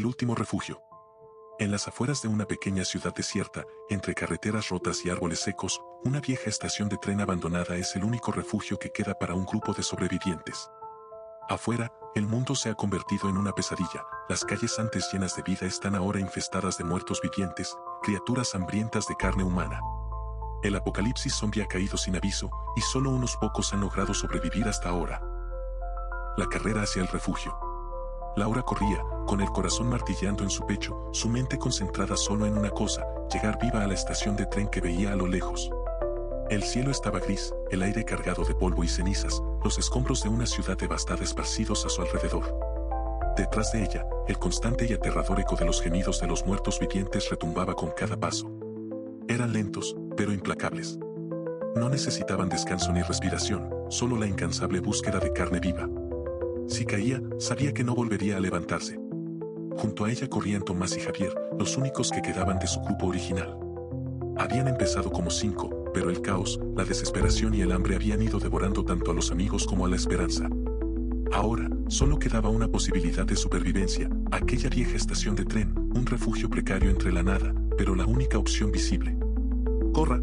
El último refugio. En las afueras de una pequeña ciudad desierta, entre carreteras rotas y árboles secos, una vieja estación de tren abandonada es el único refugio que queda para un grupo de sobrevivientes. Afuera, el mundo se ha convertido en una pesadilla. Las calles antes llenas de vida están ahora infestadas de muertos vivientes, criaturas hambrientas de carne humana. El apocalipsis zombie ha caído sin aviso, y solo unos pocos han logrado sobrevivir hasta ahora. La carrera hacia el refugio. Laura corría, con el corazón martilleando en su pecho, su mente concentrada solo en una cosa: llegar viva a la estación de tren que veía a lo lejos. El cielo estaba gris, el aire cargado de polvo y cenizas, los escombros de una ciudad devastada esparcidos a su alrededor. Detrás de ella, el constante y aterrador eco de los gemidos de los muertos vivientes retumbaba con cada paso. Eran lentos, pero implacables. No necesitaban descanso ni respiración, solo la incansable búsqueda de carne viva. Si caía, sabía que no volvería a levantarse. Junto a ella corrían Tomás y Javier, los únicos que quedaban de su grupo original. Habían empezado como 5, pero el caos, la desesperación y el hambre habían ido devorando tanto a los amigos como a la esperanza. Ahora, solo quedaba una posibilidad de supervivencia: aquella vieja estación de tren, un refugio precario entre la nada, pero la única opción visible. ¡Corra!,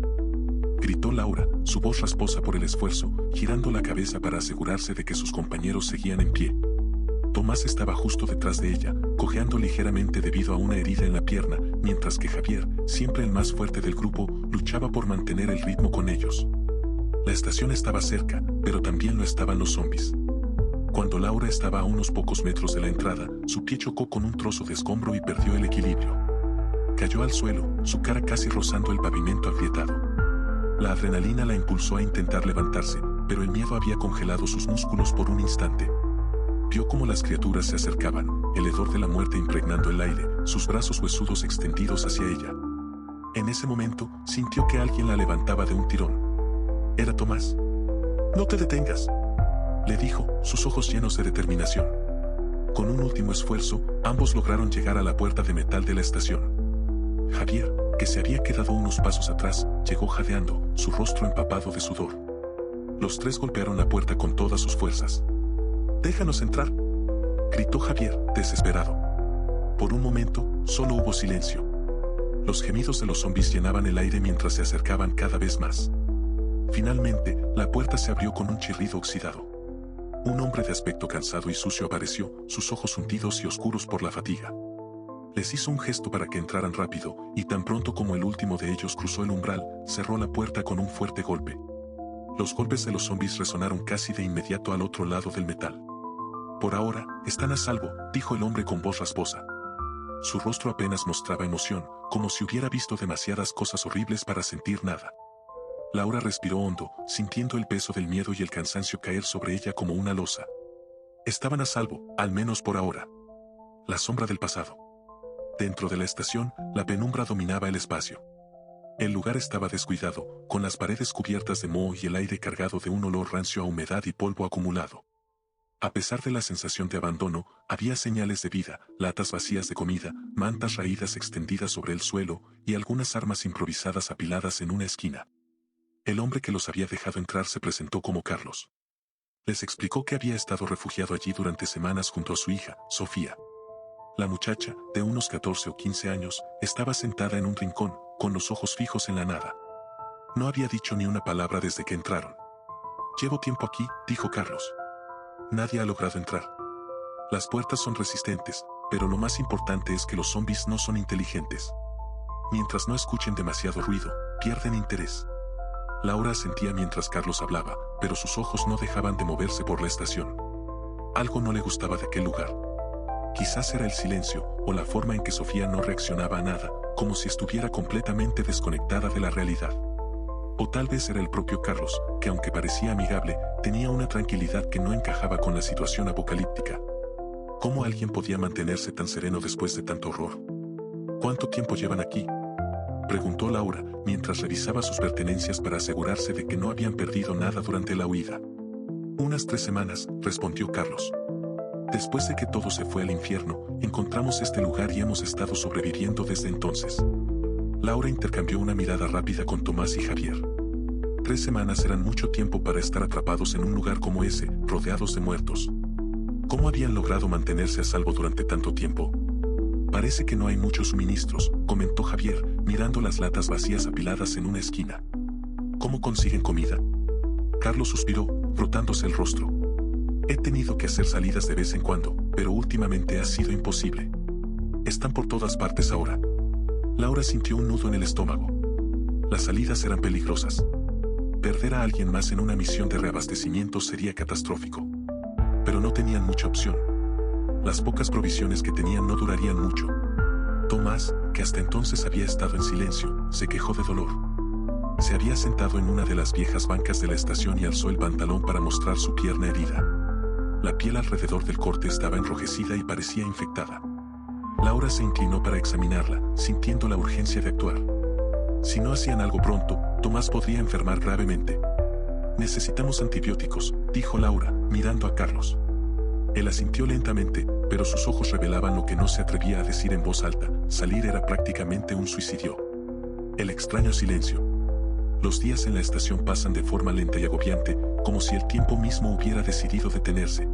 gritó Laura, su voz rasposa por el esfuerzo, girando la cabeza para asegurarse de que sus compañeros seguían en pie. Tomás estaba justo detrás de ella, cojeando ligeramente debido a una herida en la pierna, mientras que Javier, siempre el más fuerte del grupo, luchaba por mantener el ritmo con ellos. La estación estaba cerca, pero también lo estaban los zombies. Cuando Laura estaba a unos pocos metros de la entrada, su pie chocó con un trozo de escombro y perdió el equilibrio. Cayó al suelo, su cara casi rozando el pavimento agrietado. La adrenalina la impulsó a intentar levantarse, pero el miedo había congelado sus músculos por un instante. Vio cómo las criaturas se acercaban, el hedor de la muerte impregnando el aire, sus brazos huesudos extendidos hacia ella. En ese momento, sintió que alguien la levantaba de un tirón. Era Tomás. «No te detengas», le dijo, sus ojos llenos de determinación. Con un último esfuerzo, ambos lograron llegar a la puerta de metal de la estación. Javier, que se había quedado unos pasos atrás, llegó jadeando, su rostro empapado de sudor. Los tres golpearon la puerta con todas sus fuerzas. «Déjanos entrar», gritó Javier, desesperado. Por un momento, solo hubo silencio. Los gemidos de los zombies llenaban el aire mientras se acercaban cada vez más. Finalmente, la puerta se abrió con un chirrido oxidado. Un hombre de aspecto cansado y sucio apareció, sus ojos hundidos y oscuros por la fatiga. Les hizo un gesto para que entraran rápido, y tan pronto como el último de ellos cruzó el umbral, cerró la puerta con un fuerte golpe. Los golpes de los zombies resonaron casi de inmediato al otro lado del metal. «Por ahora, están a salvo», dijo el hombre con voz rasposa. Su rostro apenas mostraba emoción, como si hubiera visto demasiadas cosas horribles para sentir nada. Laura respiró hondo, sintiendo el peso del miedo y el cansancio caer sobre ella como una losa. Estaban a salvo, al menos por ahora. La sombra del pasado. Dentro de la estación, la penumbra dominaba el espacio. El lugar estaba descuidado, con las paredes cubiertas de moho y el aire cargado de un olor rancio a humedad y polvo acumulado. A pesar de la sensación de abandono, había señales de vida: latas vacías de comida, mantas raídas extendidas sobre el suelo, y algunas armas improvisadas apiladas en una esquina. El hombre que los había dejado entrar se presentó como Carlos. Les explicó que había estado refugiado allí durante semanas junto a su hija, Sofía. La muchacha, de unos 14 o 15 años, estaba sentada en un rincón, con los ojos fijos en la nada. No había dicho ni una palabra desde que entraron. «Llevo tiempo aquí», dijo Carlos. «Nadie ha logrado entrar. Las puertas son resistentes, pero lo más importante es que los zombies no son inteligentes. Mientras no escuchen demasiado ruido, pierden interés». Laura asentía mientras Carlos hablaba, pero sus ojos no dejaban de moverse por la estación. Algo no le gustaba de aquel lugar. Quizás era el silencio, o la forma en que Sofía no reaccionaba a nada, como si estuviera completamente desconectada de la realidad. O tal vez era el propio Carlos, que aunque parecía amigable, tenía una tranquilidad que no encajaba con la situación apocalíptica. ¿Cómo alguien podía mantenerse tan sereno después de tanto horror? «¿Cuánto tiempo llevan aquí?», preguntó Laura, mientras revisaba sus pertenencias para asegurarse de que no habían perdido nada durante la huida. «Unas 3 semanas», respondió Carlos. «Después de que todo se fue al infierno, encontramos este lugar y hemos estado sobreviviendo desde entonces». Laura intercambió una mirada rápida con Tomás y Javier. 3 semanas eran mucho tiempo para estar atrapados en un lugar como ese, rodeados de muertos. ¿Cómo habían logrado mantenerse a salvo durante tanto tiempo? Parece que no hay muchos suministros, comentó Javier, mirando las latas vacías apiladas en una esquina. ¿Cómo consiguen comida? Carlos suspiró, frotándose el rostro. He tenido que hacer salidas de vez en cuando, pero últimamente ha sido imposible. Están por todas partes ahora. Laura sintió un nudo en el estómago. Las salidas eran peligrosas. Perder a alguien más en una misión de reabastecimiento sería catastrófico. Pero no tenían mucha opción. Las pocas provisiones que tenían no durarían mucho. Tomás, que hasta entonces había estado en silencio, se quejó de dolor. Se había sentado en una de las viejas bancas de la estación y alzó el pantalón para mostrar su pierna herida. La piel alrededor del corte estaba enrojecida y parecía infectada. Laura se inclinó para examinarla, sintiendo la urgencia de actuar. Si no hacían algo pronto, Tomás podría enfermar gravemente. Necesitamos antibióticos, dijo Laura, mirando a Carlos. Él asintió lentamente, pero sus ojos revelaban lo que no se atrevía a decir en voz alta: salir era prácticamente un suicidio. El extraño silencio. Los días en la estación pasan de forma lenta y agobiante, como si el tiempo mismo hubiera decidido detenerse.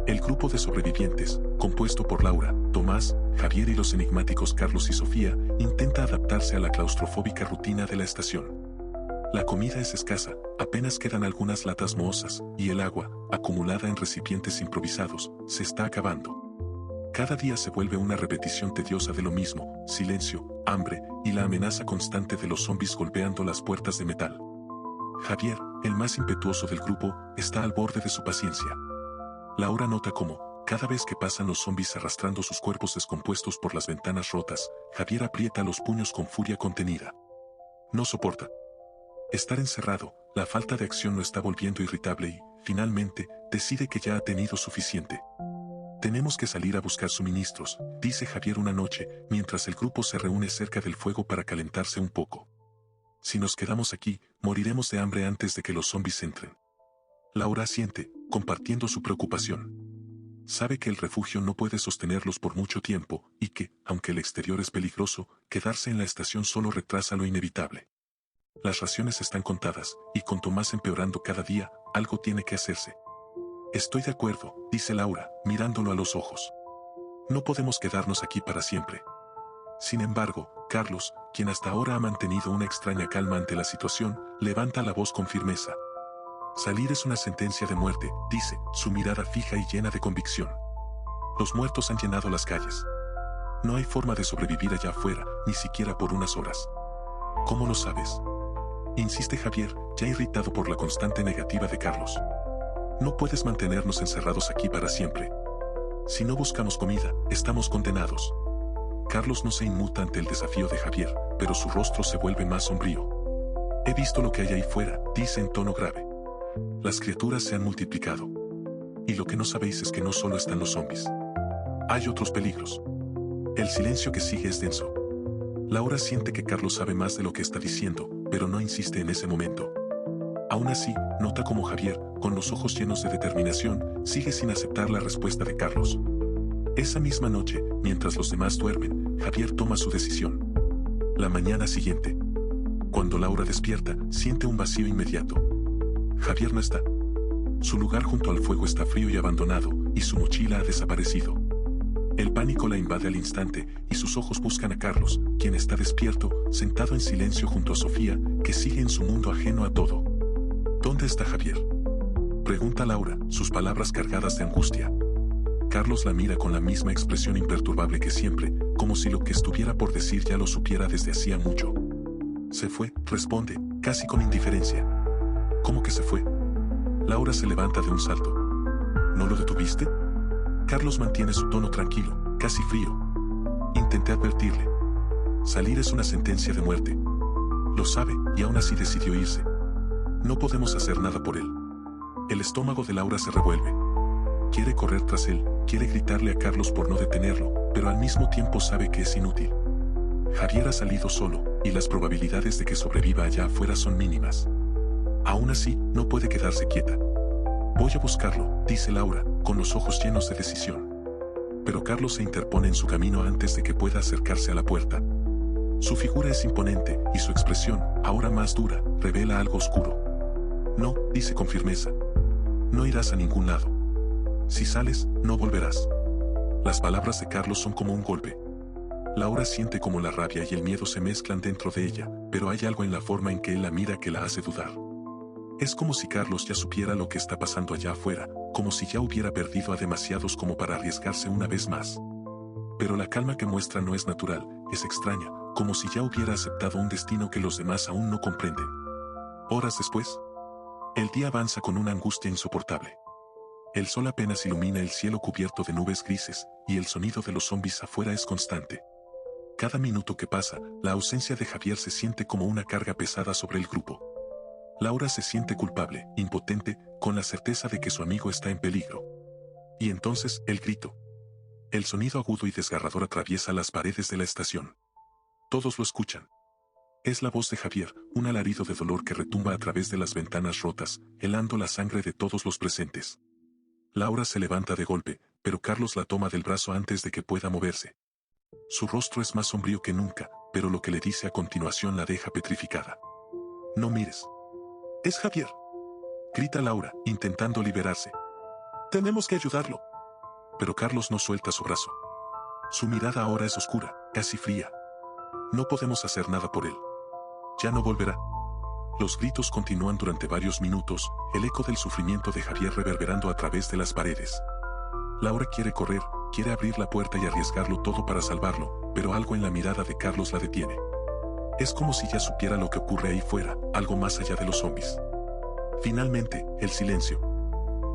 El grupo de sobrevivientes, compuesto por Laura, Tomás, Javier y los enigmáticos Carlos y Sofía, intenta adaptarse a la claustrofóbica rutina de la estación. La comida es escasa, apenas quedan algunas latas mohosas, y el agua, acumulada en recipientes improvisados, se está acabando. Cada día se vuelve una repetición tediosa de lo mismo: silencio, hambre y la amenaza constante de los zombies golpeando las puertas de metal. Javier, el más impetuoso del grupo, está al borde de su paciencia. Laura nota cómo, cada vez que pasan los zombies arrastrando sus cuerpos descompuestos por las ventanas rotas, Javier aprieta los puños con furia contenida. No soporta estar encerrado, la falta de acción lo está volviendo irritable y, finalmente, decide que ya ha tenido suficiente. Tenemos que salir a buscar suministros, dice Javier una noche, mientras el grupo se reúne cerca del fuego para calentarse un poco. Si nos quedamos aquí, moriremos de hambre antes de que los zombies entren. Laura asiente, compartiendo su preocupación. Sabe que el refugio no puede sostenerlos por mucho tiempo, y que, aunque el exterior es peligroso, quedarse en la estación solo retrasa lo inevitable. Las raciones están contadas, y con Tomás empeorando cada día, algo tiene que hacerse. Estoy de acuerdo, dice Laura, mirándolo a los ojos. No podemos quedarnos aquí para siempre. Sin embargo, Carlos, quien hasta ahora ha mantenido una extraña calma ante la situación, levanta la voz con firmeza. Salir es una sentencia de muerte, dice, su mirada fija y llena de convicción. Los muertos han llenado las calles. No hay forma de sobrevivir allá afuera, ni siquiera por unas horas. ¿Cómo lo sabes?, insiste Javier, ya irritado por la constante negativa de Carlos. No puedes mantenernos encerrados aquí para siempre. Si no buscamos comida, estamos condenados. Carlos no se inmuta ante el desafío de Javier, pero su rostro se vuelve más sombrío. He visto lo que hay ahí fuera, dice en tono grave. Las criaturas se han multiplicado. Y lo que no sabéis es que no solo están los zombies. Hay otros peligros. El silencio que sigue es denso. Laura siente que Carlos sabe más de lo que está diciendo, pero no insiste en ese momento. Aún así, nota como Javier, con los ojos llenos de determinación, sigue sin aceptar la respuesta de Carlos. Esa misma noche, mientras los demás duermen, Javier toma su decisión. La mañana siguiente, cuando Laura despierta, siente un vacío inmediato. Javier no está. Su lugar junto al fuego está frío y abandonado, y su mochila ha desaparecido. El pánico la invade al instante, y sus ojos buscan a Carlos, quien está despierto, sentado en silencio junto a Sofía, que sigue en su mundo ajeno a todo. ¿Dónde está Javier?, pregunta Laura, sus palabras cargadas de angustia. Carlos la mira con la misma expresión imperturbable que siempre, como si lo que estuviera por decir ya lo supiera desde hacía mucho. Se fue, responde, casi con indiferencia. ¿Cómo que se fue? Laura se levanta de un salto. ¿No lo detuviste? Carlos mantiene su tono tranquilo, casi frío. Intenté advertirle. Salir es una sentencia de muerte. Lo sabe, y aún así decidió irse. No podemos hacer nada por él. El estómago de Laura se revuelve. Quiere correr tras él, quiere gritarle a Carlos por no detenerlo, pero al mismo tiempo sabe que es inútil. Javier ha salido solo, y las probabilidades de que sobreviva allá afuera son mínimas. Aún así, no puede quedarse quieta. Voy a buscarlo, dice Laura, con los ojos llenos de decisión. Pero Carlos se interpone en su camino antes de que pueda acercarse a la puerta. Su figura es imponente, y su expresión, ahora más dura, revela algo oscuro. No, dice con firmeza. No irás a ningún lado. Si sales, no volverás. Las palabras de Carlos son como un golpe. Laura siente como la rabia y el miedo se mezclan dentro de ella, pero hay algo en la forma en que él la mira que la hace dudar. Es como si Carlos ya supiera lo que está pasando allá afuera, como si ya hubiera perdido a demasiados como para arriesgarse una vez más. Pero la calma que muestra no es natural, es extraña, como si ya hubiera aceptado un destino que los demás aún no comprenden. Horas después, el día avanza con una angustia insoportable. El sol apenas ilumina el cielo cubierto de nubes grises, y el sonido de los zombies afuera es constante. Cada minuto que pasa, la ausencia de Javier se siente como una carga pesada sobre el grupo. Laura se siente culpable, impotente, con la certeza de que su amigo está en peligro. Y entonces, el grito. El sonido agudo y desgarrador atraviesa las paredes de la estación. Todos lo escuchan. Es la voz de Javier, un alarido de dolor que retumba a través de las ventanas rotas, helando la sangre de todos los presentes. Laura se levanta de golpe, pero Carlos la toma del brazo antes de que pueda moverse. Su rostro es más sombrío que nunca, pero lo que le dice a continuación la deja petrificada. No mires. Es Javier. Grita Laura, intentando liberarse. Tenemos que ayudarlo. Pero Carlos no suelta su brazo. Su mirada ahora es oscura, casi fría. No podemos hacer nada por él. Ya no volverá. Los gritos continúan durante varios minutos, el eco del sufrimiento de Javier reverberando a través de las paredes. Laura quiere correr, quiere abrir la puerta y arriesgarlo todo para salvarlo, pero algo en la mirada de Carlos la detiene. Es como si ya supiera lo que ocurre ahí fuera, algo más allá de los zombies. Finalmente, el silencio.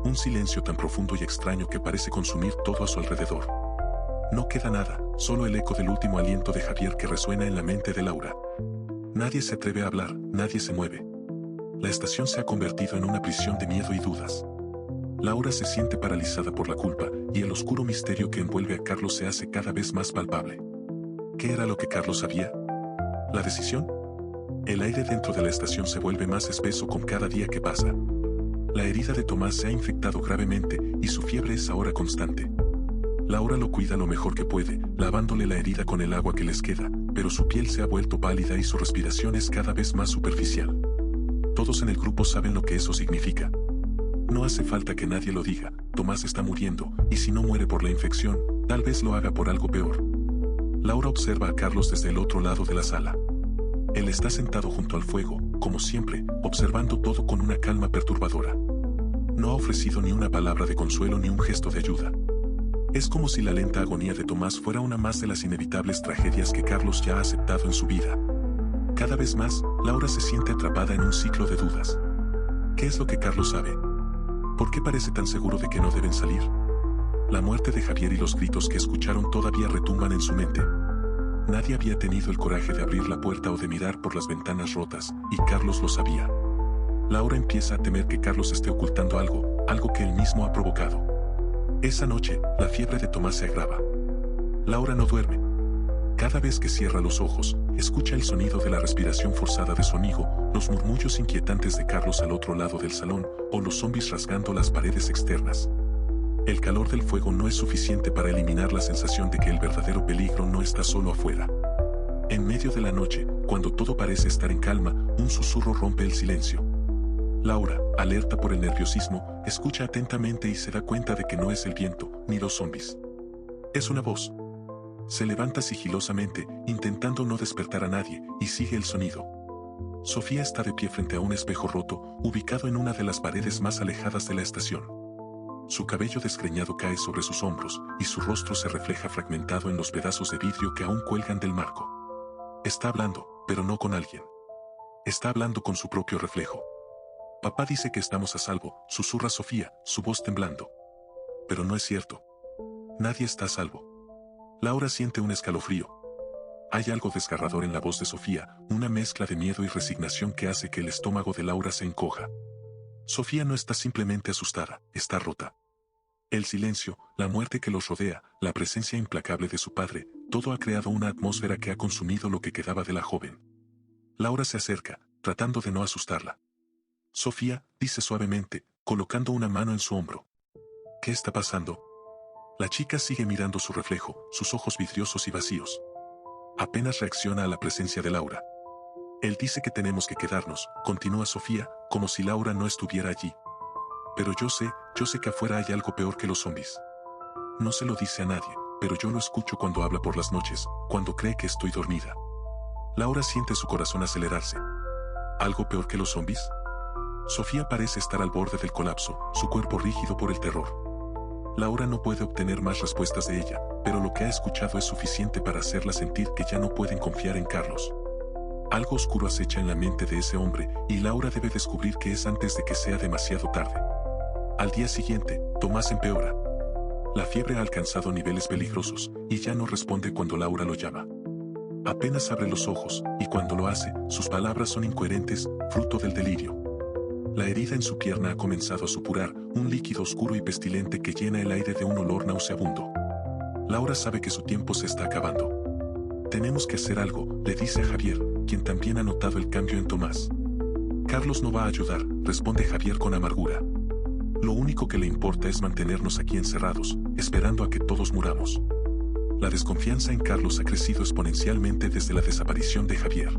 Un silencio tan profundo y extraño que parece consumir todo a su alrededor. No queda nada, solo el eco del último aliento de Javier que resuena en la mente de Laura. Nadie se atreve a hablar, nadie se mueve. La estación se ha convertido en una prisión de miedo y dudas. Laura se siente paralizada por la culpa, y el oscuro misterio que envuelve a Carlos se hace cada vez más palpable. ¿Qué era lo que Carlos sabía? ¿La decisión? El aire dentro de la estación se vuelve más espeso con cada día que pasa. La herida de Tomás se ha infectado gravemente, y su fiebre es ahora constante. Laura lo cuida lo mejor que puede, lavándole la herida con el agua que les queda, pero su piel se ha vuelto pálida y su respiración es cada vez más superficial. Todos en el grupo saben lo que eso significa. No hace falta que nadie lo diga, Tomás está muriendo, y si no muere por la infección, tal vez lo haga por algo peor. Laura observa a Carlos desde el otro lado de la sala. Él está sentado junto al fuego, como siempre, observando todo con una calma perturbadora. No ha ofrecido ni una palabra de consuelo ni un gesto de ayuda. Es como si la lenta agonía de Tomás fuera una más de las inevitables tragedias que Carlos ya ha aceptado en su vida. Cada vez más, Laura se siente atrapada en un ciclo de dudas. ¿Qué es lo que Carlos sabe? ¿Por qué parece tan seguro de que no deben salir? La muerte de Javier y los gritos que escucharon todavía retumban en su mente. Nadie había tenido el coraje de abrir la puerta o de mirar por las ventanas rotas, y Carlos lo sabía. Laura empieza a temer que Carlos esté ocultando algo que él mismo ha provocado. Esa noche, la fiebre de Tomás se agrava. Laura no duerme. Cada vez que cierra los ojos, escucha el sonido de la respiración forzada de su amigo, los murmullos inquietantes de Carlos al otro lado del salón, o los zombies rasgando las paredes externas. El calor del fuego no es suficiente para eliminar la sensación de que el verdadero peligro no está solo afuera. En medio de la noche, cuando todo parece estar en calma, un susurro rompe el silencio. Laura, alerta por el nerviosismo, escucha atentamente y se da cuenta de que no es el viento, ni los zombies. Es una voz. Se levanta sigilosamente, intentando no despertar a nadie, y sigue el sonido. Sofía está de pie frente a un espejo roto, ubicado en una de las paredes más alejadas de la estación. Su cabello desgreñado cae sobre sus hombros, y su rostro se refleja fragmentado en los pedazos de vidrio que aún cuelgan del marco. Está hablando, pero no con alguien. Está hablando con su propio reflejo. Papá dice que estamos a salvo, susurra Sofía, su voz temblando. Pero no es cierto. Nadie está a salvo. Laura siente un escalofrío. Hay algo desgarrador en la voz de Sofía, una mezcla de miedo y resignación que hace que el estómago de Laura se encoja. Sofía no está simplemente asustada, está rota. El silencio, la muerte que los rodea, la presencia implacable de su padre, todo ha creado una atmósfera que ha consumido lo que quedaba de la joven. Laura se acerca, tratando de no asustarla. Sofía, dice suavemente, colocando una mano en su hombro. ¿Qué está pasando? La chica sigue mirando su reflejo, sus ojos vidriosos y vacíos. Apenas reacciona a la presencia de Laura. Él dice que tenemos que quedarnos, continúa Sofía, como si Laura no estuviera allí. Pero yo sé que afuera hay algo peor que los zombies. No se lo dice a nadie, pero yo lo escucho cuando habla por las noches, cuando cree que estoy dormida. Laura siente su corazón acelerarse. ¿Algo peor que los zombies? Sofía parece estar al borde del colapso, su cuerpo rígido por el terror. Laura no puede obtener más respuestas de ella, pero lo que ha escuchado es suficiente para hacerla sentir que ya no pueden confiar en Carlos. Algo oscuro acecha en la mente de ese hombre, y Laura debe descubrir qué es antes de que sea demasiado tarde. Al día siguiente, Tomás empeora. La fiebre ha alcanzado niveles peligrosos, y ya no responde cuando Laura lo llama. Apenas abre los ojos, y cuando lo hace, sus palabras son incoherentes, fruto del delirio. La herida en su pierna ha comenzado a supurar, un líquido oscuro y pestilente que llena el aire de un olor nauseabundo. Laura sabe que su tiempo se está acabando. Tenemos que hacer algo, le dice a Javier, quien también ha notado el cambio en Tomás. Carlos no va a ayudar, responde Javier con amargura. Lo único que le importa es mantenernos aquí encerrados, esperando a que todos muramos. La desconfianza en Carlos ha crecido exponencialmente desde la desaparición de Javier.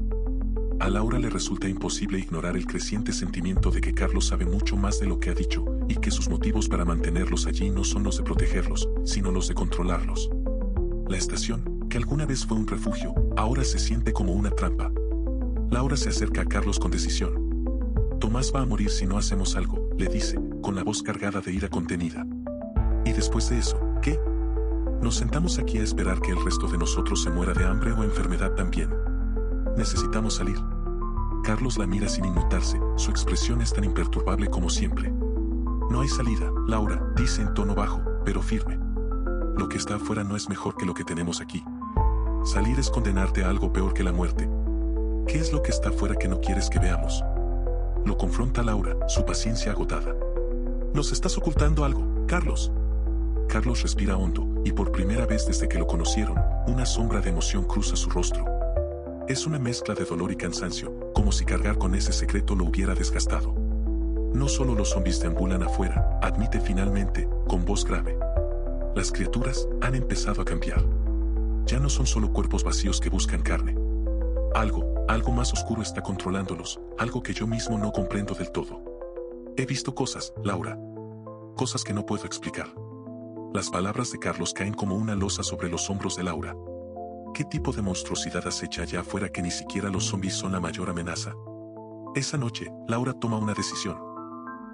A Laura le resulta imposible ignorar el creciente sentimiento de que Carlos sabe mucho más de lo que ha dicho, y que sus motivos para mantenerlos allí no son los de protegerlos, sino los de controlarlos. La estación, que alguna vez fue un refugio, ahora se siente como una trampa. Laura se acerca a Carlos con decisión. Tomás va a morir si no hacemos algo, le dice, con la voz cargada de ira contenida. ¿Y después de eso, qué? Nos sentamos aquí a esperar que el resto de nosotros se muera de hambre o enfermedad también. Necesitamos salir. Carlos la mira sin inmutarse, su expresión es tan imperturbable como siempre. No hay salida, Laura, dice en tono bajo, pero firme. Lo que está afuera no es mejor que lo que tenemos aquí. Salir es condenarte a algo peor que la muerte. ¿Qué es lo que está afuera que no quieres que veamos? Lo confronta Laura, su paciencia agotada. Nos estás ocultando algo, Carlos. Carlos respira hondo, y por primera vez desde que lo conocieron, una sombra de emoción cruza su rostro. Es una mezcla de dolor y cansancio, como si cargar con ese secreto lo hubiera desgastado. No solo los zombies deambulan afuera, admite finalmente, con voz grave. Las criaturas han empezado a cambiar. Ya no son solo cuerpos vacíos que buscan carne. Algo más oscuro está controlándolos, algo que yo mismo no comprendo del todo. He visto cosas, Laura. Cosas que no puedo explicar. Las palabras de Carlos caen como una losa sobre los hombros de Laura. ¿Qué tipo de monstruosidad acecha allá afuera que ni siquiera los zombies son la mayor amenaza? Esa noche, Laura toma una decisión.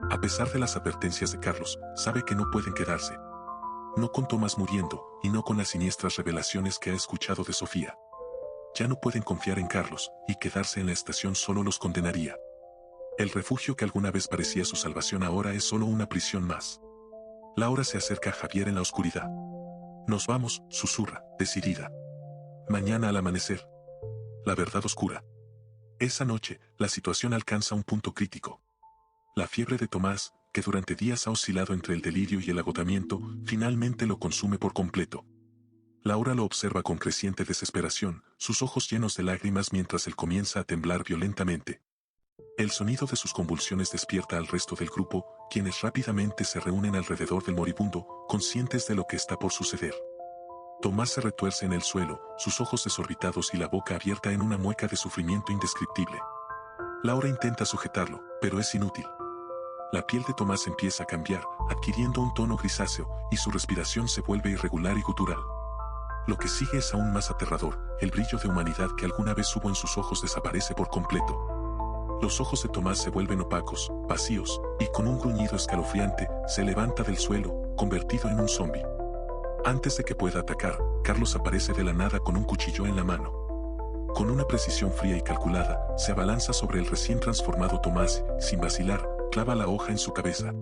A pesar de las advertencias de Carlos, sabe que no pueden quedarse. No con Tomás muriendo, y no con las siniestras revelaciones que ha escuchado de Sofía. Ya no pueden confiar en Carlos, y quedarse en la estación solo los condenaría. El refugio que alguna vez parecía su salvación ahora es solo una prisión más. Laura se acerca a Javier en la oscuridad. Nos vamos, susurra, decidida. Mañana al amanecer. La verdad oscura. Esa noche, la situación alcanza un punto crítico. La fiebre de Tomás, que durante días ha oscilado entre el delirio y el agotamiento, finalmente lo consume por completo. Laura lo observa con creciente desesperación, sus ojos llenos de lágrimas mientras él comienza a temblar violentamente. El sonido de sus convulsiones despierta al resto del grupo, quienes rápidamente se reúnen alrededor del moribundo, conscientes de lo que está por suceder. Tomás se retuerce en el suelo, sus ojos desorbitados y la boca abierta en una mueca de sufrimiento indescriptible. Laura intenta sujetarlo, pero es inútil. La piel de Tomás empieza a cambiar, adquiriendo un tono grisáceo, y su respiración se vuelve irregular y gutural. Lo que sigue es aún más aterrador, el brillo de humanidad que alguna vez hubo en sus ojos desaparece por completo. Los ojos de Tomás se vuelven opacos, vacíos, y con un gruñido escalofriante, se levanta del suelo, convertido en un zombi. Antes de que pueda atacar, Carlos aparece de la nada con un cuchillo en la mano. Con una precisión fría y calculada, se abalanza sobre el recién transformado Tomás, sin vacilar, clava la hoja en su cabeza.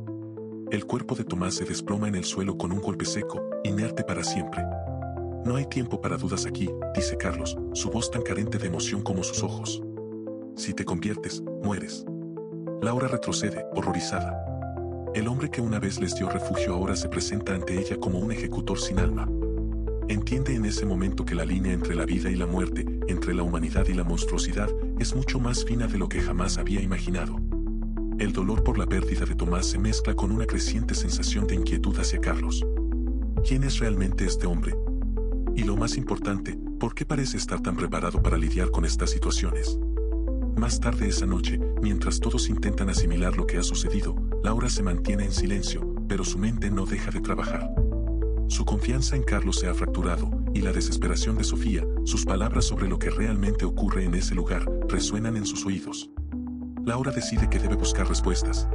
El cuerpo de Tomás se desploma en el suelo con un golpe seco, inerte para siempre. No hay tiempo para dudas aquí, dice Carlos, su voz tan carente de emoción como sus ojos. Si te conviertes, mueres. Laura retrocede, horrorizada. El hombre que una vez les dio refugio ahora se presenta ante ella como un ejecutor sin alma. Entiende en ese momento que la línea entre la vida y la muerte, entre la humanidad y la monstruosidad, es mucho más fina de lo que jamás había imaginado. El dolor por la pérdida de Tomás se mezcla con una creciente sensación de inquietud hacia Carlos. ¿Quién es realmente este hombre? Y lo más importante, ¿por qué parece estar tan preparado para lidiar con estas situaciones? Más tarde esa noche, mientras todos intentan asimilar lo que ha sucedido, Laura se mantiene en silencio, pero su mente no deja de trabajar. Su confianza en Carlos se ha fracturado, y la desesperación de Sofía, sus palabras sobre lo que realmente ocurre en ese lugar, resuenan en sus oídos. Laura decide que debe buscar respuestas.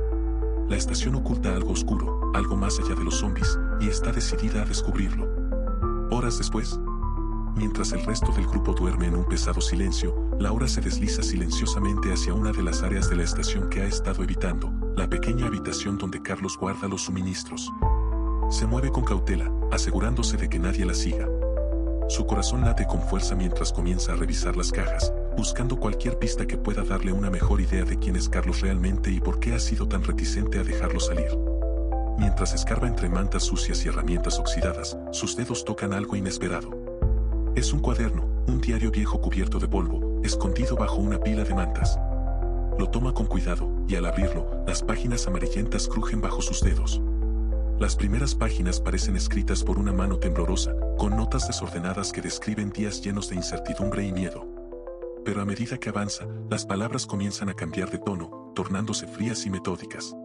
La estación oculta algo oscuro, algo más allá de los zombies, y está decidida a descubrirlo. Horas después, mientras el resto del grupo duerme en un pesado silencio, Laura se desliza silenciosamente hacia una de las áreas de la estación que ha estado evitando, la pequeña habitación donde Carlos guarda los suministros. Se mueve con cautela, asegurándose de que nadie la siga. Su corazón late con fuerza mientras comienza a revisar las cajas, buscando cualquier pista que pueda darle una mejor idea de quién es Carlos realmente y por qué ha sido tan reticente a dejarlo salir. Mientras escarba entre mantas sucias y herramientas oxidadas, sus dedos tocan algo inesperado. Es un cuaderno, un diario viejo cubierto de polvo, escondido bajo una pila de mantas. Lo toma con cuidado, y al abrirlo, las páginas amarillentas crujen bajo sus dedos. Las primeras páginas parecen escritas por una mano temblorosa, con notas desordenadas que describen días llenos de incertidumbre y miedo. Pero a medida que avanza, las palabras comienzan a cambiar de tono, tornándose frías y metódicas.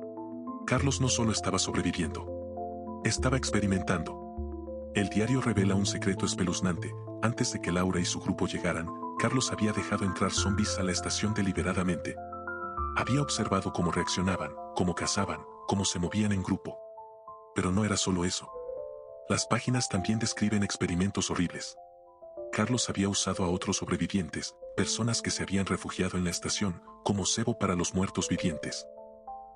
Carlos no solo estaba sobreviviendo, estaba experimentando. El diario revela un secreto espeluznante. Antes de que Laura y su grupo llegaran, Carlos había dejado entrar zombies a la estación deliberadamente. Había observado cómo reaccionaban, cómo cazaban, cómo se movían en grupo. Pero no era solo eso. Las páginas también describen experimentos horribles. Carlos había usado a otros sobrevivientes, personas que se habían refugiado en la estación, como cebo para los muertos vivientes.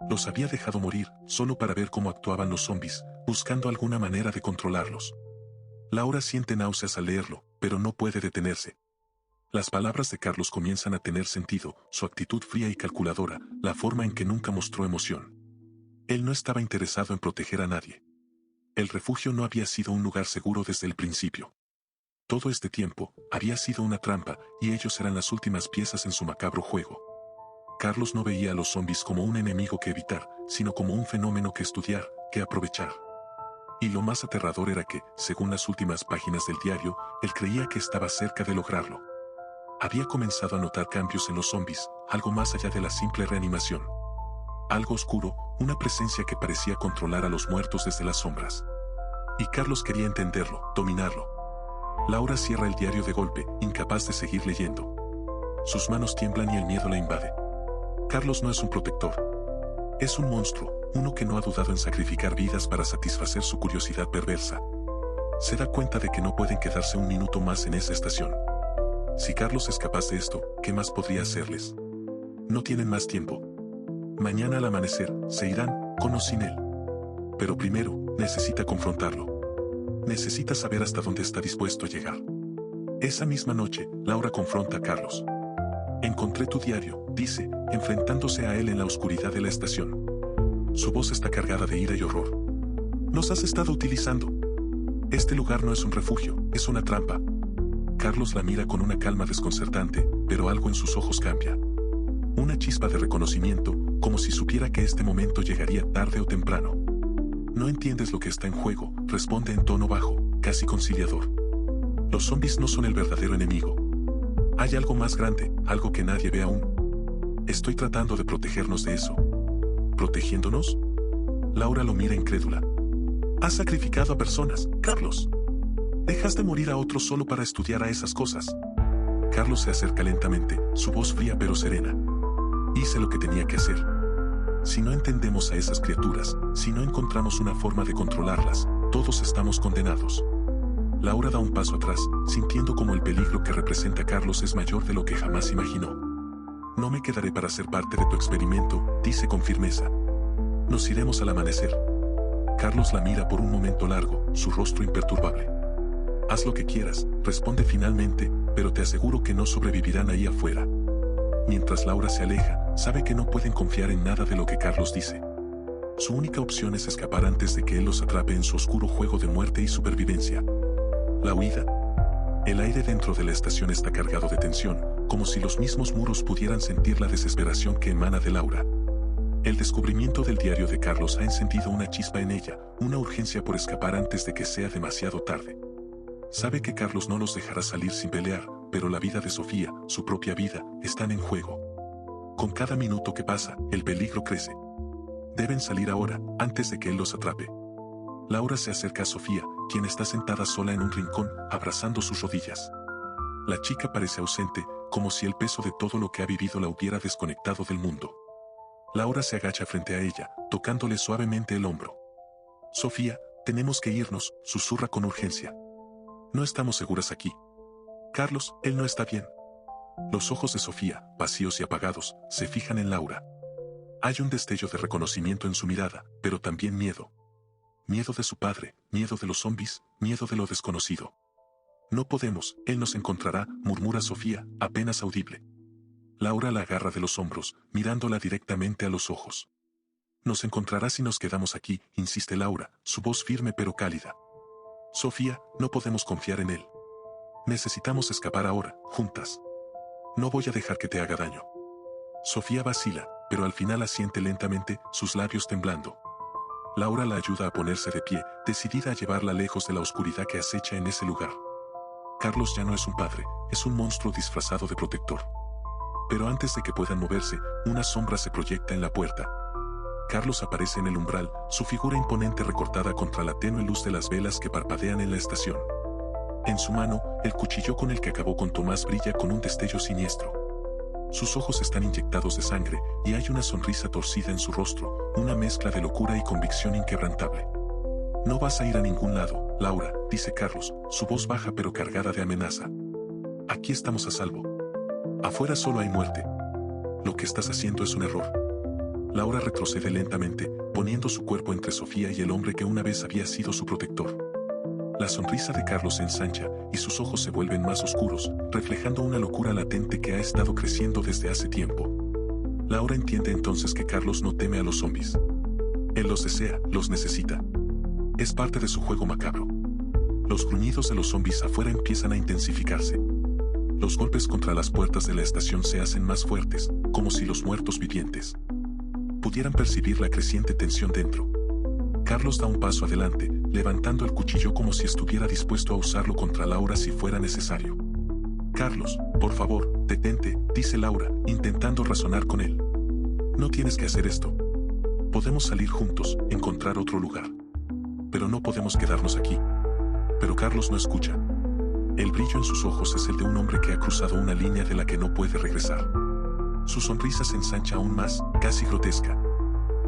Los había dejado morir, solo para ver cómo actuaban los zombies, buscando alguna manera de controlarlos. Laura siente náuseas al leerlo, pero no puede detenerse. Las palabras de Carlos comienzan a tener sentido, su actitud fría y calculadora, la forma en que nunca mostró emoción. Él no estaba interesado en proteger a nadie. El refugio no había sido un lugar seguro desde el principio. Todo este tiempo, había sido una trampa, y ellos eran las últimas piezas en su macabro juego. Carlos no veía a los zombies como un enemigo que evitar, sino como un fenómeno que estudiar, que aprovechar. Y lo más aterrador era que, según las últimas páginas del diario, él creía que estaba cerca de lograrlo. Había comenzado a notar cambios en los zombies, algo más allá de la simple reanimación. Algo oscuro, una presencia que parecía controlar a los muertos desde las sombras. Y Carlos quería entenderlo, dominarlo. Laura cierra el diario de golpe, incapaz de seguir leyendo. Sus manos tiemblan y el miedo la invade. Carlos no es un protector. Es un monstruo, uno que no ha dudado en sacrificar vidas para satisfacer su curiosidad perversa. Se da cuenta de que no pueden quedarse un minuto más en esa estación. Si Carlos es capaz de esto, ¿qué más podría hacerles? No tienen más tiempo. Mañana al amanecer, se irán, con o sin él. Pero primero, necesita confrontarlo. Necesita saber hasta dónde está dispuesto a llegar. Esa misma noche, Laura confronta a Carlos. Encontré tu diario, dice, enfrentándose a él en la oscuridad de la estación. Su voz está cargada de ira y horror. Nos has estado utilizando. Este lugar no es un refugio, es una trampa. Carlos la mira con una calma desconcertante, pero algo en sus ojos cambia. Una chispa de reconocimiento, como si supiera que este momento llegaría tarde o temprano. No entiendes lo que está en juego, responde en tono bajo, casi conciliador. Los zombies no son el verdadero enemigo. Hay algo más grande, algo que nadie ve aún. Estoy tratando de protegernos de eso. ¿Protegiéndonos? Laura lo mira incrédula. Has sacrificado a personas, Carlos. Dejas de morir a otros solo para estudiar a esas cosas. Carlos se acerca lentamente, su voz fría pero serena. Hice lo que tenía que hacer. Si no entendemos a esas criaturas, si no encontramos una forma de controlarlas, todos estamos condenados. Laura da un paso atrás, sintiendo como el peligro que representa Carlos es mayor de lo que jamás imaginó. No me quedaré para ser parte de tu experimento, dice con firmeza. Nos iremos al amanecer. Carlos la mira por un momento largo, su rostro imperturbable. Haz lo que quieras, responde finalmente, pero te aseguro que no sobrevivirán ahí afuera. Mientras Laura se aleja, sabe que no pueden confiar en nada de lo que Carlos dice. Su única opción es escapar antes de que él los atrape en su oscuro juego de muerte y supervivencia. La huida. El aire dentro de la estación está cargado de tensión, como si los mismos muros pudieran sentir la desesperación que emana de Laura. El descubrimiento del diario de Carlos ha encendido una chispa en ella, una urgencia por escapar antes de que sea demasiado tarde. Sabe que Carlos no los dejará salir sin pelear, pero la vida de Sofía, su propia vida, están en juego. Con cada minuto que pasa, el peligro crece. Deben salir ahora, antes de que él los atrape. Laura se acerca a Sofía, quien está sentada sola en un rincón, abrazando sus rodillas. La chica parece ausente, como si el peso de todo lo que ha vivido la hubiera desconectado del mundo. Laura se agacha frente a ella, tocándole suavemente el hombro. Sofía, tenemos que irnos, susurra con urgencia. No estamos seguras aquí. Carlos, él no está bien. Los ojos de Sofía, vacíos y apagados, se fijan en Laura. Hay un destello de reconocimiento en su mirada, pero también miedo. Miedo de su padre, miedo de los zombies, miedo de lo desconocido. No podemos, él nos encontrará, murmura Sofía, apenas audible. Laura la agarra de los hombros, mirándola directamente a los ojos. Nos encontrará si nos quedamos aquí, insiste Laura, su voz firme pero cálida. Sofía, no podemos confiar en él. Necesitamos escapar ahora, juntas. No voy a dejar que te haga daño. Sofía vacila, pero al final asiente lentamente, sus labios temblando. Laura la ayuda a ponerse de pie, decidida a llevarla lejos de la oscuridad que acecha en ese lugar. Carlos ya no es un padre, es un monstruo disfrazado de protector. Pero antes de que puedan moverse, una sombra se proyecta en la puerta. Carlos aparece en el umbral, su figura imponente recortada contra la tenue luz de las velas que parpadean en la estación. En su mano, el cuchillo con el que acabó con Tomás brilla con un destello siniestro. Sus ojos están inyectados de sangre, y hay una sonrisa torcida en su rostro, una mezcla de locura y convicción inquebrantable. No vas a ir a ningún lado, Laura, dice Carlos, su voz baja pero cargada de amenaza. Aquí estamos a salvo. Afuera solo hay muerte. Lo que estás haciendo es un error. Laura retrocede lentamente, poniendo su cuerpo entre Sofía y el hombre que una vez había sido su protector. La sonrisa de Carlos se ensancha, y sus ojos se vuelven más oscuros, reflejando una locura latente que ha estado creciendo desde hace tiempo. Laura entiende entonces que Carlos no teme a los zombies. Él los desea, los necesita. Es parte de su juego macabro. Los gruñidos de los zombies afuera empiezan a intensificarse. Los golpes contra las puertas de la estación se hacen más fuertes, como si los muertos vivientes pudieran percibir la creciente tensión dentro. Carlos da un paso adelante, levantando el cuchillo como si estuviera dispuesto a usarlo contra Laura si fuera necesario. Carlos, por favor, detente, dice Laura, intentando razonar con él. No tienes que hacer esto. Podemos salir juntos, encontrar otro lugar. Pero no podemos quedarnos aquí. Pero Carlos no escucha. El brillo en sus ojos es el de un hombre que ha cruzado una línea de la que no puede regresar. Su sonrisa se ensancha aún más, casi grotesca.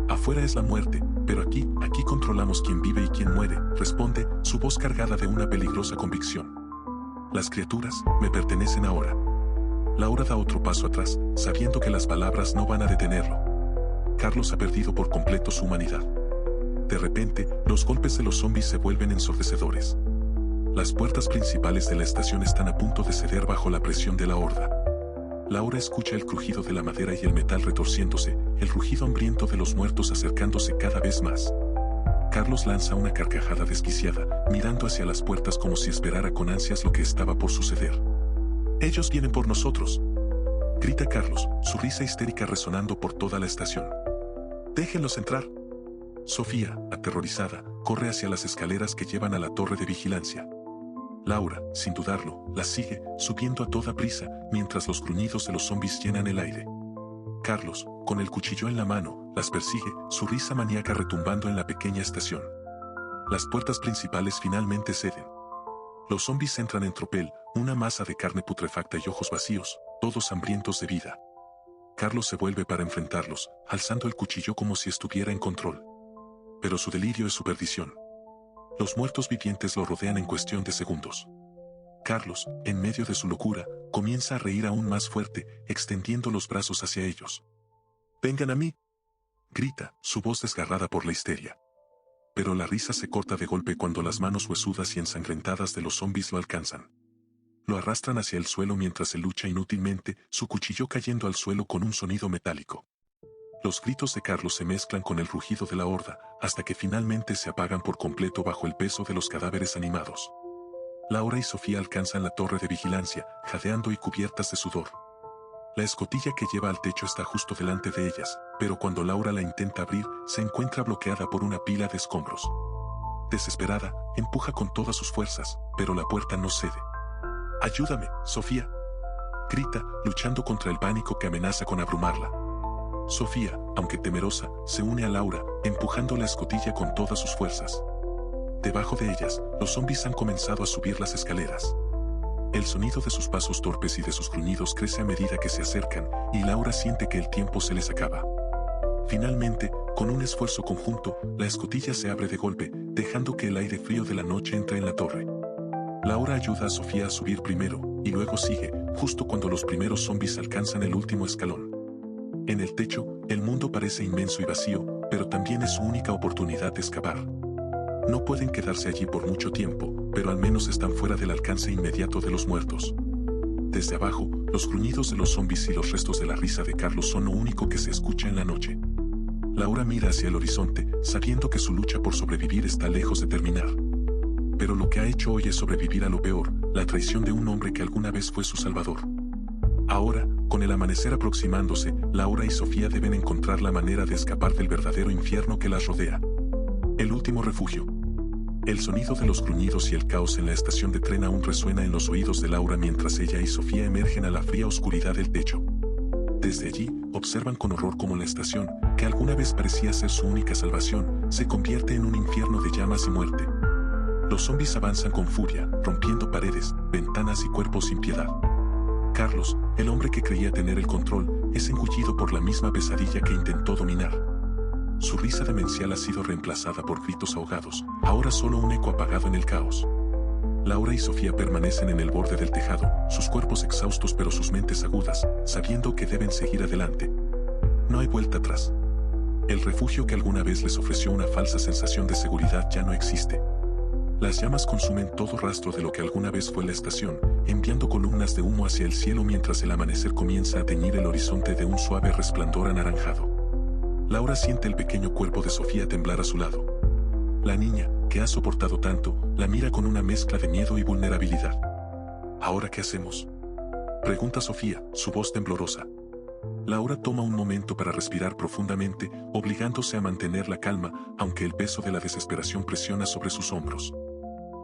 Afuera es la muerte, pero aquí controlamos quién vive y quién muere, responde, su voz cargada de una peligrosa convicción. Las criaturas me pertenecen ahora. Laura da otro paso atrás, sabiendo que las palabras no van a detenerlo. Carlos ha perdido por completo su humanidad. De repente, los golpes de los zombies se vuelven ensordecedores. Las puertas principales de la estación están a punto de ceder bajo la presión de la horda. Laura escucha el crujido de la madera y el metal retorciéndose, el rugido hambriento de los muertos acercándose cada vez más. Carlos lanza una carcajada desquiciada, mirando hacia las puertas como si esperara con ansias lo que estaba por suceder. «¡Ellos vienen por nosotros!», grita Carlos, su risa histérica resonando por toda la estación. «¡Déjenlos entrar!». Sofía, aterrorizada, corre hacia las escaleras que llevan a la torre de vigilancia. Laura, sin dudarlo, las sigue, subiendo a toda prisa, mientras los gruñidos de los zombies llenan el aire. Carlos, con el cuchillo en la mano, las persigue, su risa maníaca retumbando en la pequeña estación. Las puertas principales finalmente ceden. Los zombies entran en tropel, una masa de carne putrefacta y ojos vacíos, todos hambrientos de vida. Carlos se vuelve para enfrentarlos, alzando el cuchillo como si estuviera en control. Pero su delirio es su perdición. Los muertos vivientes lo rodean en cuestión de segundos. Carlos, en medio de su locura, comienza a reír aún más fuerte, extendiendo los brazos hacia ellos. «¡Vengan a mí!», grita, su voz desgarrada por la histeria. Pero la risa se corta de golpe cuando las manos huesudas y ensangrentadas de los zombies lo alcanzan. Lo arrastran hacia el suelo mientras se lucha inútilmente, su cuchillo cayendo al suelo con un sonido metálico. Los gritos de Carlos se mezclan con el rugido de la horda, hasta que finalmente se apagan por completo bajo el peso de los cadáveres animados. Laura y Sofía alcanzan la torre de vigilancia, jadeando y cubiertas de sudor. La escotilla que lleva al techo está justo delante de ellas, pero cuando Laura la intenta abrir, se encuentra bloqueada por una pila de escombros. Desesperada, empuja con todas sus fuerzas, pero la puerta no cede. «¡Ayúdame, Sofía!», grita, luchando contra el pánico que amenaza con abrumarla. Sofía, aunque temerosa, se une a Laura, empujando la escotilla con todas sus fuerzas. Debajo de ellas, los zombies han comenzado a subir las escaleras. El sonido de sus pasos torpes y de sus gruñidos crece a medida que se acercan, y Laura siente que el tiempo se les acaba. Finalmente, con un esfuerzo conjunto, la escotilla se abre de golpe, dejando que el aire frío de la noche entre en la torre. Laura ayuda a Sofía a subir primero, y luego sigue, justo cuando los primeros zombies alcanzan el último escalón. En el techo, el mundo parece inmenso y vacío, pero también es su única oportunidad de escapar. No pueden quedarse allí por mucho tiempo, pero al menos están fuera del alcance inmediato de los muertos. Desde abajo, los gruñidos de los zombies y los restos de la risa de Carlos son lo único que se escucha en la noche. Laura mira hacia el horizonte, sabiendo que su lucha por sobrevivir está lejos de terminar. Pero lo que ha hecho hoy es sobrevivir a lo peor, la traición de un hombre que alguna vez fue su salvador. Ahora, con el amanecer aproximándose, Laura y Sofía deben encontrar la manera de escapar del verdadero infierno que las rodea. El último refugio. El sonido de los gruñidos y el caos en la estación de tren aún resuena en los oídos de Laura mientras ella y Sofía emergen a la fría oscuridad del techo. Desde allí, observan con horror cómo la estación, que alguna vez parecía ser su única salvación, se convierte en un infierno de llamas y muerte. Los zombies avanzan con furia, rompiendo paredes, ventanas y cuerpos sin piedad. Carlos, el hombre que creía tener el control, es engullido por la misma pesadilla que intentó dominar. Su risa demencial ha sido reemplazada por gritos ahogados, ahora solo un eco apagado en el caos. Laura y Sofía permanecen en el borde del tejado, sus cuerpos exhaustos pero sus mentes agudas, sabiendo que deben seguir adelante. No hay vuelta atrás. El refugio que alguna vez les ofreció una falsa sensación de seguridad ya no existe. Las llamas consumen todo rastro de lo que alguna vez fue la estación, enviando columnas de humo hacia el cielo mientras el amanecer comienza a teñir el horizonte de un suave resplandor anaranjado. Laura siente el pequeño cuerpo de Sofía temblar a su lado. La niña, que ha soportado tanto, la mira con una mezcla de miedo y vulnerabilidad. ¿Ahora qué hacemos?, pregunta Sofía, su voz temblorosa. Laura toma un momento para respirar profundamente, obligándose a mantener la calma, aunque el peso de la desesperación presiona sobre sus hombros.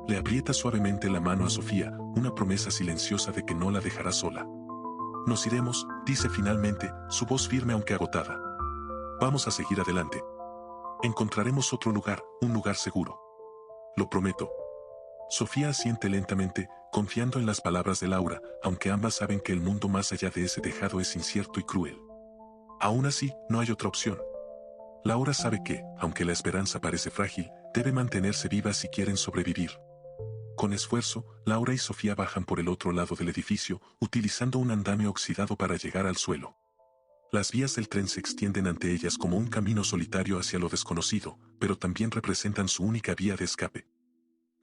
Le aprieta suavemente la mano a Sofía, una promesa silenciosa de que no la dejará sola. Nos iremos, dice finalmente, su voz firme aunque agotada. Vamos a seguir adelante. Encontraremos otro lugar, un lugar seguro. Lo prometo. Sofía asiente lentamente, confiando en las palabras de Laura, aunque ambas saben que el mundo más allá de ese tejado es incierto y cruel. Aún así, no hay otra opción. Laura sabe que, aunque la esperanza parece frágil, debe mantenerse viva si quieren sobrevivir. Con esfuerzo, Laura y Sofía bajan por el otro lado del edificio, utilizando un andamio oxidado para llegar al suelo. Las vías del tren se extienden ante ellas como un camino solitario hacia lo desconocido, pero también representan su única vía de escape.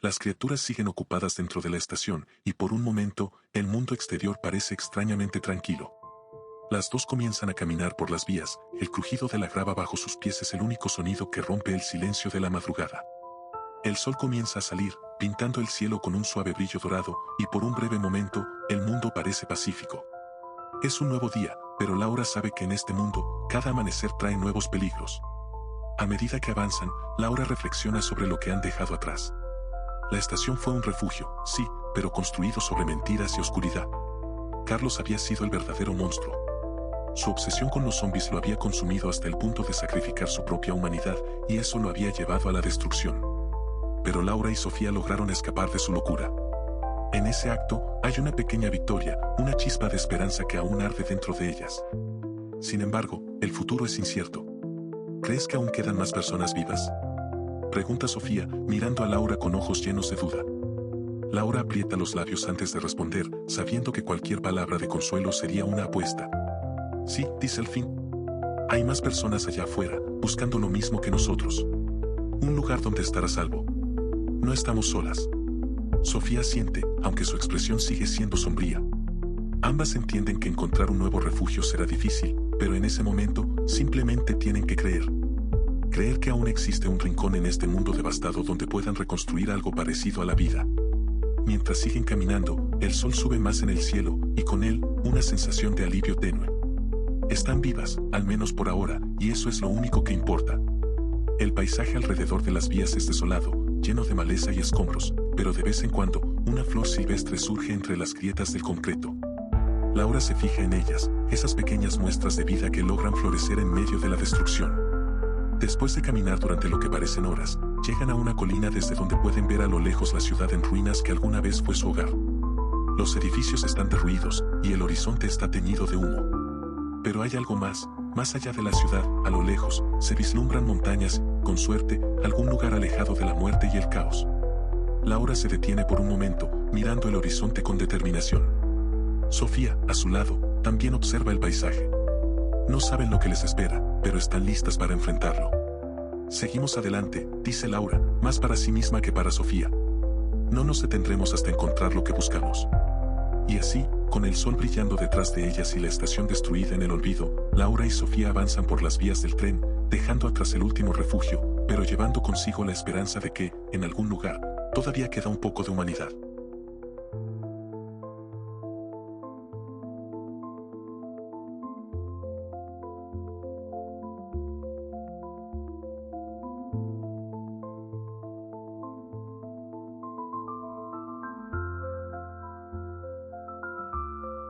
Las criaturas siguen ocupadas dentro de la estación, y por un momento, el mundo exterior parece extrañamente tranquilo. Las dos comienzan a caminar por las vías, el crujido de la grava bajo sus pies es el único sonido que rompe el silencio de la madrugada. El sol comienza a salir, pintando el cielo con un suave brillo dorado, y por un breve momento, el mundo parece pacífico. Es un nuevo día, pero Laura sabe que en este mundo, cada amanecer trae nuevos peligros. A medida que avanzan, Laura reflexiona sobre lo que han dejado atrás. La estación fue un refugio, sí, pero construido sobre mentiras y oscuridad. Carlos había sido el verdadero monstruo. Su obsesión con los zombies lo había consumido hasta el punto de sacrificar su propia humanidad, y eso lo había llevado a la destrucción. Pero Laura y Sofía lograron escapar de su locura. En ese acto, hay una pequeña victoria, una chispa de esperanza que aún arde dentro de ellas. Sin embargo, el futuro es incierto. ¿Crees que aún quedan más personas vivas?, pregunta Sofía, mirando a Laura con ojos llenos de duda. Laura aprieta los labios antes de responder, sabiendo que cualquier palabra de consuelo sería una apuesta. Sí, dice al fin. Hay más personas allá afuera, buscando lo mismo que nosotros. Un lugar donde estar a salvo. No estamos solas. Sofía asiente, aunque su expresión sigue siendo sombría. Ambas entienden que encontrar un nuevo refugio será difícil, pero en ese momento, simplemente tienen que creer. Creer que aún existe un rincón en este mundo devastado donde puedan reconstruir algo parecido a la vida. Mientras siguen caminando, el sol sube más en el cielo, y con él, una sensación de alivio tenue. Están vivas, al menos por ahora, y eso es lo único que importa. El paisaje alrededor de las vías es desolado, lleno de maleza y escombros, pero de vez en cuando, una flor silvestre surge entre las grietas del concreto. Laura se fija en ellas, esas pequeñas muestras de vida que logran florecer en medio de la destrucción. Después de caminar durante lo que parecen horas, Llegan a una colina desde donde pueden ver a lo lejos la ciudad en ruinas que alguna vez fue su hogar. Los edificios están derruidos y el horizonte está teñido de humo. Pero hay algo más allá de la ciudad, a lo lejos, se vislumbran montañas, con suerte, algún lugar alejado de la muerte y el caos. Laura se detiene por un momento, mirando el horizonte con determinación. Sofía, a su lado, también observa el paisaje. No saben lo que les espera, pero están listas para enfrentarlo. Seguimos adelante, dice Laura, más para sí misma que para Sofía. No nos detendremos hasta encontrar lo que buscamos. Y así, con el sol brillando detrás de ellas y la estación destruida en el olvido, Laura y Sofía avanzan por las vías del tren, dejando atrás el último refugio, pero llevando consigo la esperanza de que, en algún lugar, todavía queda un poco de humanidad.